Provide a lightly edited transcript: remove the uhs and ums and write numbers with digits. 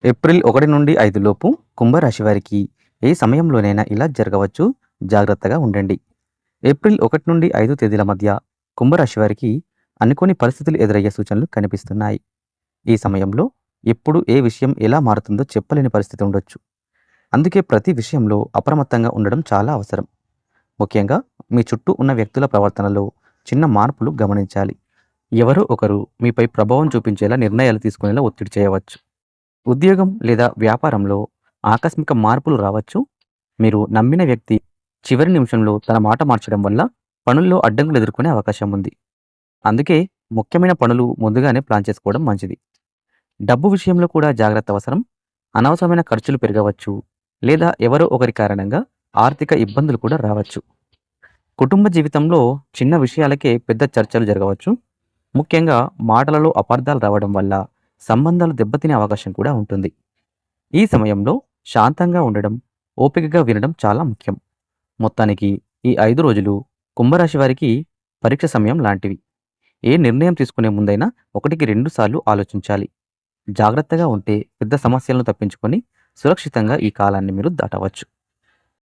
April 1 నుండి 5 లోపు కుంభరాశి వారికి ఏ సమయంలోనైనా ఇలా జరగవచ్చు. జాగ్రత్తగా ఉండండి. ఏప్రిల్ 1 నుండి 5 తేదీల మధ్య కుంభరాశి వారికి అనుకోని పరిస్థితులు ఎదురయ్యే సూచనలు కనిపిస్తున్నాయి. ఈ సమయంలో ఎప్పుడు ఏ విషయం ఎలా మారుతుందో చెప్పలేని పరిస్థితి ఉండొచ్చు. అందుకే ప్రతి విషయంలో అప్రమత్తంగా ఉండడం చాలా అవసరం. ముఖ్యంగా మీ చుట్టూ ఉన్న వ్యక్తుల ప్రవర్తనలో చిన్న మార్పులు గమనించాలి. ఎవరో ఒకరు మీపై ప్రభావం చూపించేలా నిర్ణయాలు తీసుకునేలా ఒత్తిడి చేయవచ్చు. ఉద్యోగం లేదా వ్యాపారంలో ఆకస్మిక మార్పులు రావచ్చు. మీరు నమ్మిన వ్యక్తి చివరి నిమిషంలో తన మాట మార్చడం వల్ల పనుల్లో అడ్డంకులు ఎదుర్కొనే అవకాశం ఉంది. అందుకే ముఖ్యమైన పనులు ముందుగానే ప్లాన్ చేసుకోవడం మంచిది. డబ్బు విషయంలో కూడా జాగ్రత్త అవసరం. అనవసరమైన ఖర్చులు పెరగవచ్చు లేదా ఎవరో ఒకరి కారణంగా ఆర్థిక ఇబ్బందులు కూడా రావచ్చు. కుటుంబ జీవితంలో చిన్న విషయాలకే పెద్ద చర్చలు జరగవచ్చు. ముఖ్యంగా మాటలలో అపార్థాలు రావడం వల్ల సంబంధాలు దెబ్బతినే అవకాశం కూడా ఉంటుంది. ఈ సమయంలో శాంతంగా ఉండడం, ఓపికగా వినడం చాలా ముఖ్యం. మొత్తానికి ఈ 5 రోజులు కుంభరాశి వారికి పరీక్ష సమయం లాంటివి. ఏ నిర్ణయం తీసుకునే ముందైనా 1కి 2 సార్లు ఆలోచించాలి. జాగ్రత్తగా ఉంటే పెద్ద సమస్యలను తప్పించుకొని సురక్షితంగా ఈ కాలాన్ని మీరు దాటవచ్చు.